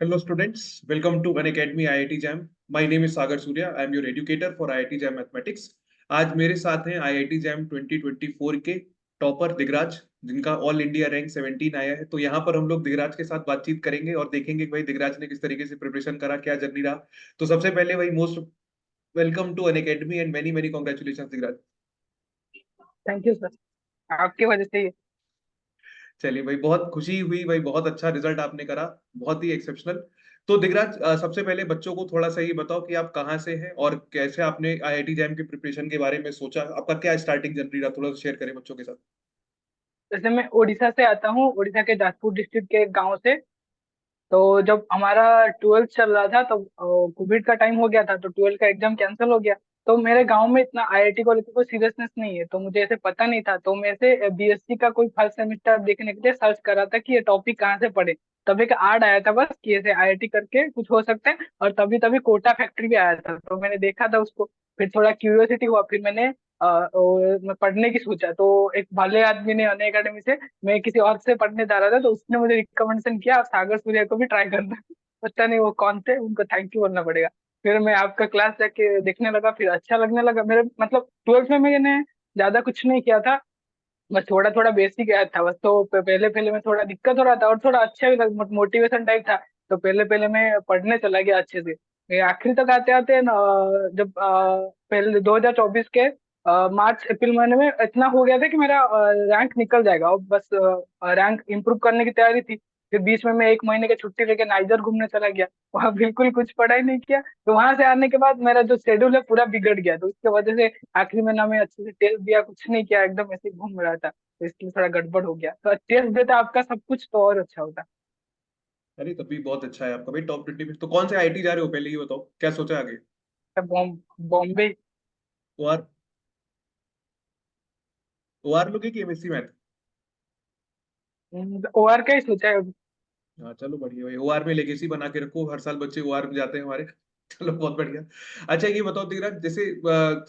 Hello students, welcome to Unacademy IIT Jam. My name is Sagar Surya. I am your educator for IIT Jam Mathematics. आज मेरे साथ हैं IIT Jam 2024 के topper Digraj, जिनका all India rank 17 आया है। तो यहाँ पर हम लोग दिगराज के साथ बातचीत करेंगे और देखेंगे कि भाई दिगराज ने किस तरीके से प्रिपरेशन करा, क्या जर्नी रहा। तो सबसे पहले भाई most welcome to Unacademy and many many congratulation Digraj. Thank you sir. आपकी वजह से ही। चलिए भाई, बहुत खुशी हुई भाई, बहुत अच्छा रिजल्ट आपने करा, बहुत ही एक्सेप्शनल। तो दिगराज, सबसे पहले बच्चों को थोड़ा सा ये बताओ कि आप कहाँ से हैं और कैसे आपने आईआईटी जैम की प्रिपरेशन के बारे में सोचा, आपका क्या स्टार्टिंग जर्नी रहा, थोड़ा सा शेयर करें बच्चों के साथ। जैसे मैं उड़ीसा से आता हूँ, उड़ीसा के जाजपुर डिस्ट्रिक्ट के एक गांव से। तो जब हमारा 12th चल रहा था तो कोविड का टाइम हो गया था, तो 12th का एग्जाम कैंसिल हो गया। तो मेरे गांव में इतना आईआईटी को लेकर कोई सीरियसनेस नहीं है, तो मुझे ऐसे पता नहीं था। तो मैं ऐसे बीएससी का कोई फर्स्ट सेमेस्टर देखने के लिए सर्च कर रहा था कि ये टॉपिक कहाँ से पढ़े। तब एक आर्ट आया था बस कि ऐसे आईआईटी करके कुछ हो सकता है, और तभी तभी कोटा फैक्ट्री भी आया था, तो मैंने देखा था उसको। फिर थोड़ा क्यूरियोसिटी हुआ, फिर मैंने मैं पढ़ने की सोचा। तो एक भले आदमी ने अन अकेडमी से, मैं किसी और से पढ़ने जा रहा था, तो उसने मुझे रिकमेंडेशन किया आप सागर सूर्या को भी ट्राई करना। पता नहीं वो कौन थे, उनको थैंक यू बोलना पड़ेगा। फिर मैं आपका क्लास जाके देखने लगा, फिर अच्छा लगने लगा। मेरे मतलब 12th में मैंने ज्यादा कुछ नहीं किया था, बस थोड़ा थोड़ा बेसिक याद था बस। तो पहले पहले में थोड़ा दिक्कत हो रहा था और थोड़ा अच्छा भी मोटिवेशन टाइप था। तो पहले पहले मैं पढ़ने चला गया अच्छे से। ये आखिरी तक आते आते न, जब पहले 2024 के मार्च अप्रैल महीने में इतना हो गया था कि मेरा रैंक निकल जाएगा, और बस रैंक इंप्रूव करने की तैयारी थी। फिर बीच में मैं एक महीने की छुट्टी लेके नाइजर घूमने चला गया। वहां बिल्कुल कुछ पढ़ाई नहीं किया। तो वहां से आने के बाद मेरा जो शेड्यूल है पूरा बिगड़ गया, तो उसकी वजह से आखिरी में ना मैं अच्छे से टेस्ट दिया, कुछ नहीं किया, एकदम ऐसे ही घूम रहा था। तो इसलिए थोड़ा गड़बड़ हो गया। तो टेस्ट देता आपका सब कुछ तो और अच्छा होता। अरे तब भी बहुत अच्छा है आपका भाई, टॉप 20 में। तो कौन से आईआईटी जा रहे हो, पहले ये बताओ, क्या सोचा है आगे। बॉम्बे। ओआर, ओआर लोगे कि एमएससी मैथ। ओआर का ही सोचा है। हाँ चलो बढ़िया भाई, ओआर में लेगेसी बना के रखो, हर साल बच्चे ओआर में जाते हैं हमारे। चलो बहुत बढ़िया। अच्छा ये बताओ धीरज, जैसे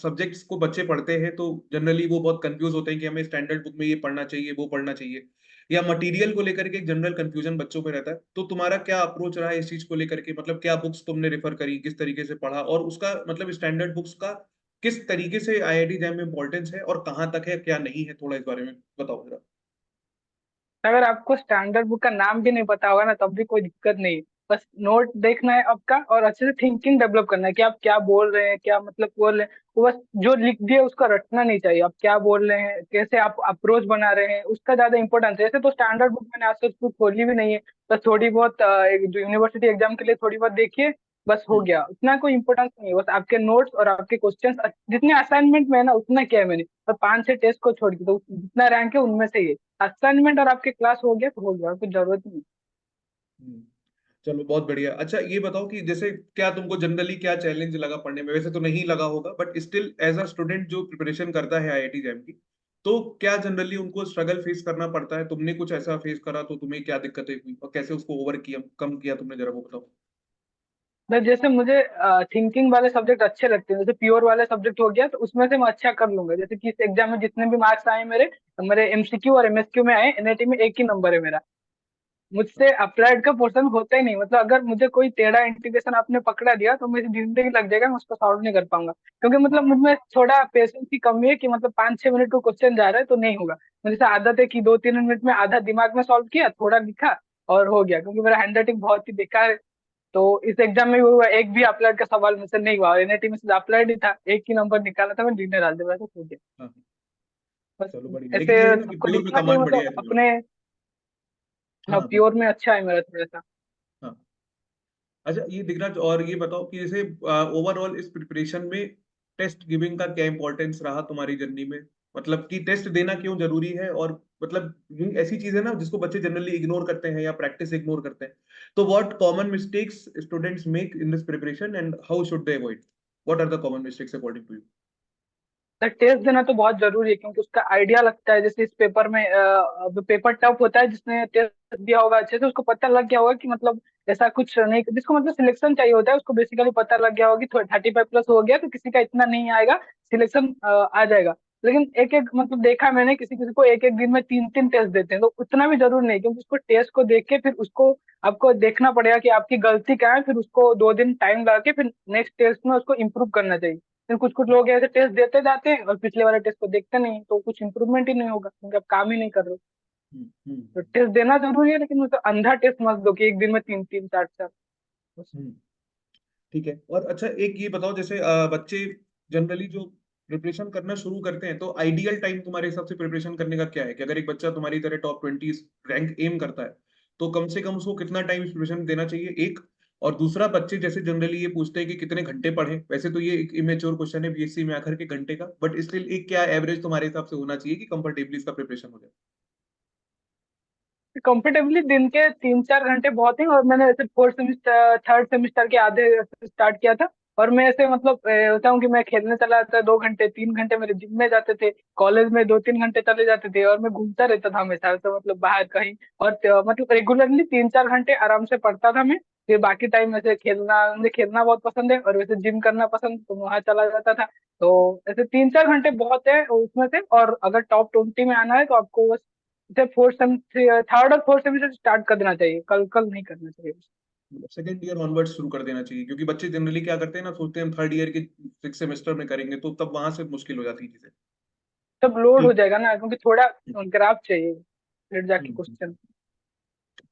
सब्जेक्ट्स को बच्चे पढ़ते हैं तो जनरली वो बहुत कंफ्यूज होते हैं कि हमें स्टैंडर्ड बुक में ये पढ़ना चाहिए, वो पढ़ना चाहिए, या मटेरियल को लेकर के एक जनरल कंफ्यूजन बच्चों में रहता है। तो तुम्हारा क्या अप्रोच रहा है इस चीज को लेकर के, मतलब क्या बुक्स तुमने रेफर करी, किस तरीके से पढ़ा, और उसका मतलब स्टैंडर्ड बुक्स का किस तरीके से आईआईटी जैम में इंपॉर्टेंस है और कहाँ तक है, क्या नहीं है, थोड़ा इस बारे में बताओ जरा। अगर आपको स्टैंडर्ड बुक का नाम भी नहीं पता होगा ना, तब भी कोई दिक्कत नहीं है। बस नोट देखना है आपका, और अच्छे से थिंकिंग डेवलप करना है कि आप क्या बोल रहे हैं, क्या मतलब बोल रहे हैं। वो बस जो लिख दिया उसका रटना नहीं चाहिए। आप क्या बोल रहे हैं, कैसे आप अप्रोच बना रहे हैं, उसका ज्यादा इंपॉर्टेंस है। ऐसे तो स्टैंडर्ड बुक मैंने आज तक बुक खोली भी नहीं है। बस थोड़ी बहुत एक जो यूनिवर्सिटी एग्जाम के लिए थोड़ी बहुत देखिए, बस हो हम्म। गया। उतना कोई इंपॉर्टेंस नहीं है। बस आपके नोट्स और आपके क्वेश्चंस जितने असाइनमेंट में है ना, उतना किया है मैंने। और 5 6 टेस्ट को छोड़ के तो जितना रैंक है उनमें से ही है। असाइनमेंट और आपके क्लास हो गया तो हो गया, और कुछ जरूरत नहीं। हम्म। चलो बहुत बढ़िया। अच्छा ये बताओ कि जैसे क्या तुमको जनरली क्या चैलेंज लगा पढ़ने में, वैसे तो नहीं लगा होगा but still as a student जो प्रिपरेशन करता है आईआईटी जैम की, तो क्या जनरली उनको स्ट्रगल फेस करना पड़ता है, तुमने कुछ ऐसा फेस करा तो तुम्हें क्या दिक्कतें हुई और कैसे उसको ओवर किया, कम किया तुमने, जरा वो बताओ। बस जैसे मुझे थिंकिंग वाले सब्जेक्ट अच्छे लगते हैं, जैसे प्योर वाले सब्जेक्ट हो गया तो उसमें से मैं अच्छा कर लूंगा। जैसे कि इस एग्जाम में जितने भी मार्क्स आए मेरे, मेरे एमसीक्यू और एमएसक्यू में आए, एनआईटी में एक ही नंबर है मेरा। मुझसे अप्लाइड का पोर्शन होता ही नहीं। मतलब अगर मुझे कोई टेढ़ा इंटीग्रेशन आपने पकड़ा दिया तो मेरी जिंदगी लग जाएगा, मैं उसको सॉल्व नहीं कर पाऊंगा। क्योंकि मतलब मुझमें थोड़ा पेशेंस की कमी है कि मतलब 5 6 मिनट को क्वेश्चन जा रहा है तो नहीं होगा। मुझे जैसे आदत है कि 2 3 मिनट में आधा दिमाग में सॉल्व किया, थोड़ा लिखा और हो गया। क्योंकि मेरा हैंड राइटिंग बहुत ही बेकार है। तो इस एग्जाम में भी हुआ, एक भी अप्लाइड का सवाल मुझसे नहीं हुआ। एनआईटी में से अप्लाइड ही था, एक ही नंबर निकाला था, मैं लीडर डाल दिया, तो हो गया। हाँ। बस चलो बढ़िया, ऐसे लेकिन ये है ना कि सबको प्योर में देखना चाहिए, कमांड बढ़िया मतलब है तुम्हारा। अपने हाँ हाँ, प्योर में अच्छा है मेरा थोड़ा सा। हाँ। अच्छा ये दिखना, और ये बताओ कि जैसे ओवरऑल इस प्रिपरेशन में टेस्ट गिविंग का क्या इंपॉर्टेंस रहा तुम्हारी जर्नी में, मतलब कि टेस्ट देना क्यों जरूरी है, और मतलब ये ऐसी चीज है ना जिसको बच्चे जनरली इग्नोर करते हैं या प्रैक्टिस इग्नोर करते हैं। तो what common mistakes students make in this preparation and how should they avoid, what are the common mistakes according to you. Test देना तो बहुत जरूरी है, क्योंकि उसका आइडिया लगता है। जैसे इस पेपर में पेपर टफ होता है, जिसने टेस्ट दिया होगा अच्छे से उसको पता लग गया होगा कि मतलब ऐसा कुछ नहीं, जिसको मतलब सिलेक्शन चाहिए होता है उसको बेसिकली पता लग गया होगा कि 35 प्लस हो गया तो किसी का इतना नहीं आएगा, सिलेक्शन आ जाएगा। लेकिन एक एक मतलब देखा है मैंने, किसी किसी को एक एक दिन में 3 3 टेस्ट देते हैं, तो उतना भी जरूर नहीं, क्योंकि उसको टेस्ट को देख के फिर उसको आपको देखना पड़ेगा कि आपकी गलती क्या है, फिर उसको 2 दिन टाइम लगा के फिर नेक्स्ट टेस्ट में उसको इम्प्रूव करना चाहिए। फिर कुछ कुछ लोग ऐसे टेस्ट देते जाते हैं और पिछले वाले टेस्ट को देखते नहीं, तो कुछ इम्प्रूवमेंट ही नहीं होगा, क्योंकि आप काम ही नहीं कर रहे हो। हम्म, तो हम्म, टेस्ट देना जरूरी है, लेकिन मतलब अंधा टेस्ट मत दो कि एक दिन में 3 3 4 4 बस। हम्म। ठीक है। और अच्छा एक ये बताओ, जैसे बच्चे जनरली जो प्रिपरेशन करना शुरू करते हैं, तो आइडियल टाइम तुम्हारे हिसाब से प्रिपरेशन करने का क्या है? कि अगर एक बच्चा तुम्हारी तरह टॉप 20 रैंक एम करता है, तो कम से कम उसको कितना टाइम प्रिपरेशन देना चाहिए, एक? और दूसरा, बच्चे जैसे जनरली ये पूछते हैं कि कितने घंटे पढ़ें, वैसे तो ये एक इमेच्योर क्वेश्चन है बीएससी में आकर के घंटे का, बट स्टिल एक क्या एवरेज तुम्हारे हिसाब से होना चाहिए कि कंफर्टेबली इसका प्रिपरेशन हो जाए? कंफर्टेबली दिन के 3 4 घंटे बहुत ही, और मैंने ऐसे 4 सेमिस्टर 3rd सेमिस्टर के आधे स्टार्ट किया था। और मैं ऐसे मतलब होता हूँ कि मैं खेलने चला जाता, 2 घंटे 3 घंटे मेरे जिम में जाते थे, कॉलेज में 2 3 घंटे चले जाते थे, और मैं घूमता रहता था हमेशा तो मतलब बाहर कहीं। और मतलब रेगुलरली 3 4 घंटे आराम से पढ़ता था मैं। फिर बाकी टाइम ऐसे खेलना, मुझे खेलना बहुत पसंद है, और वैसे जिम करना पसंद, तो वहां चला जाता था। तो ऐसे 3 4 घंटे बहुत है उसमें से। और अगर टॉप 20 में आना है तो आपको बस इसे 3rd और 4th सेमेस्टर स्टार्ट कर देना चाहिए, कल कल नहीं करना चाहिए। सेकेंड ईयर ऑनवर्ड शुरू कर देना चाहिए, क्योंकि बच्चे जनरली क्या करते हैं ना, सोचते हैं हम थर्ड ईयर के 6 सेमेस्टर में करेंगे, तो तब वहां से मुश्किल हो जाती है चीजें। तब लोड हो ठीक। जाएगा ना, क्योंकि थोड़ा ग्राफ चाहिए फिर जाके हम्म, क्वेश्चन।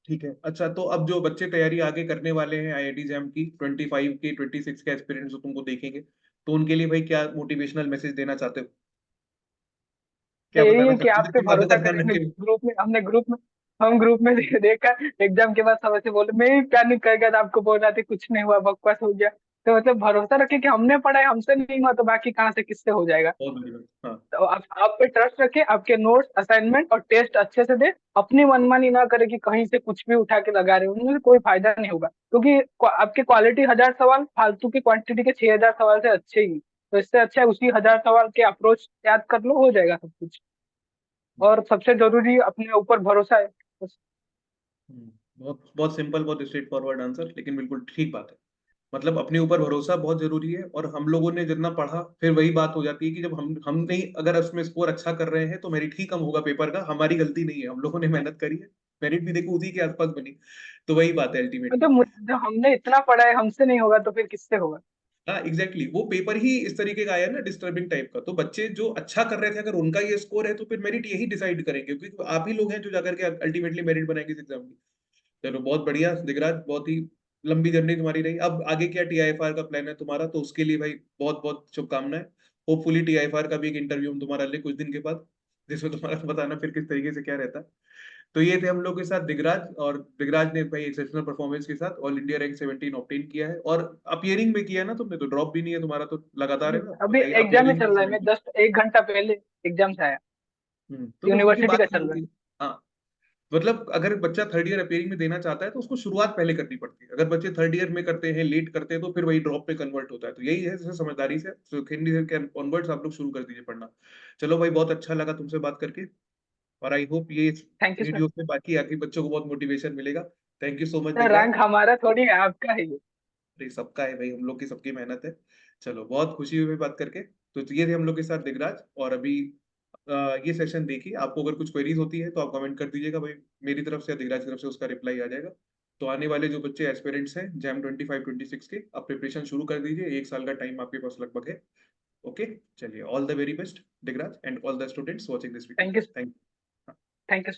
ठीक है। अच्छा, तो अब जो बच्चे तैयारी आगे करने वाले हैं आईआईटी जैम की, 25 के 26 के एक्सपीरियंस जो तुमको देखेंगे, तो उनके लिए भाई क्या मोटिवेशनल मैसेज देना चाहते हो? क्या यही बताना है कि चाहते हो? आप पे जिसकी बातों का भरोसा ध्यान करेंगे, रखें। ग्रुप में हमने ग्रुप में हम ग्रुप में देखा एग्जाम के बाद सब ऐसे बोले मैं ही प्लानिंग कर गया था, आपको बोल रहा था कुछ नहीं हुआ, बकवास हो गया। तो मतलब भरोसा रखे कि हमने पढ़ा है, हमसे नहीं हुआ तो बाकी कहाँ से किससे हो जाएगा। बहुत बड़ी बात। हाँ। तो आप पे ट्रस्ट रखे, आपके नोट्स असाइनमेंट और टेस्ट अच्छे से दे, अपनी मनमानी ना करे कि कहीं से कुछ भी उठा के लगा रहे हो, उनमें कोई फायदा नहीं होगा, क्योंकि आपके क्वालिटी 1000 सवाल फालतू की क्वांटिटी के 6000 सवाल से अच्छे ही। तो इससे अच्छा है उसी 1000 सवाल के अप्रोच याद कर लो, हो जाएगा सब कुछ। और सबसे जरूरी अपने ऊपर भरोसा है बस। बहुत बहुत सिंपल, बहुत स्ट्रेट फॉरवर्ड आंसर, लेकिन बिल्कुल ठीक बात है। मतलब अपने ऊपर भरोसा बहुत जरूरी है, और हम लोगों ने जितना पढ़ा, फिर वही बात हो जाती है कि जब हम नहीं, अगर उसमें स्कोर अच्छा कर रहे हैं तो मेरिट ही कम होगा पेपर का, हमारी गलती नहीं है, हम लोगों ने मेहनत करी है, मेरिट भी देखो उसी के आसपास बनी। तो वही बात है अल्टीमेटली। मतलब जब हमने इतना पढ़ा है, हमसे नहीं होगा तो फिर किससे होगा। हाँ एग्जैक्टली, वो पेपर ही इस तरीके का आया ना, डिस्टर्बिंग टाइप का, तो बच्चे जो अच्छा कर रहे थे अगर उनका ये स्कोर है, तो फिर मेरिट यही डिसाइड करेंगे, क्योंकि आप ही लोग हैं जो जाकर के अल्टीमेटली मेरिट बनाएंगे इस एग्जाम की। चलो बहुत बढ़िया दिगराज, बहुत ही लंबी जर्नी तुम्हारी रही। अब आगे क्या टीआईएफआर का प्लान है तुम्हारा? तो उसके लिए भाई बहुत बहुत शुभकामनाएं। होपफुली टीआईएफआर का भी एक इंटरव्यू हम तुम्हारा ले कुछ दिन के बाद, जिसमें तुम्हारा बताना फिर किस तरीके से क्या रहता है। तो ये थे हम लोग के साथ दिगराज, और दिगराज ने भाई एक्सेप्शनल परफॉर्मेंस के साथ ऑल इंडिया रैंक 17 ऑब्टेन किया है, और अपीयरिंग भी किया है ना तुमने, तो ड्रॉप भी नहीं है तुम्हारा, तो लगातार है ना अभी बताइए, एग्जाम ही अपीयरिंग चल भी रहा है, मैं 17। जस्ट 1 घंटा पहले एग्जाम से आया। तो क्योंकि यूनिवर्सिटी बात का ये चल रहा होती है। हाँ, मतलब अगर बच्चा थर्ड ईयर अपेयरिंग में देना चाहता है, तो उसको शुरुआत पहले करनी पड़ती है। अगर बच्चे थर्ड ईयर में करते हैं, लेट करते हैं, तो फिर वही ड्रॉप पे कन्वर्ट होता है। तो यही है, जैसे समझदारी से सेकेंड ईयर के ऑनवर्ड्स आप लोग शुरू कर दीजिए पढ़ना। चलो भाई, बहुत अच्छा लगा तुमसे बात करके, और आई होप ये है। Thank you sir. वीडियो से बाकी आके बच्चों को बहुत मोटिवेशन मिलेगा। Thank you so much sir Digraj. Rank हमारा थोड़ी है, आपका है ये। अरे सबका है भाई, हम लोग की सबकी मेहनत है। चलो बहुत खुशी हुई बात करके। तो ये थे हम लोग के साथ दिगराज, और अभी ये सेशन देखिए, आपको अगर कुछ क्वेरीज होती है तो आप कमेंट कर दीजिएगा भाई, मेरी तरफ से या दिगराज की तरफ से उसका रिप्लाई आ जाएगा। तो आने वाले जो बच्चे एस्पिरेंट्स हैं जैम 25 26 के, आप प्रिपरेशन शुरू कर दीजिए, 1 साल का टाइम आपके पास लगभग है। ओके, चलिए, all the very best Digraj, and all the students watching this video. Thank you. Thank you. Thank you.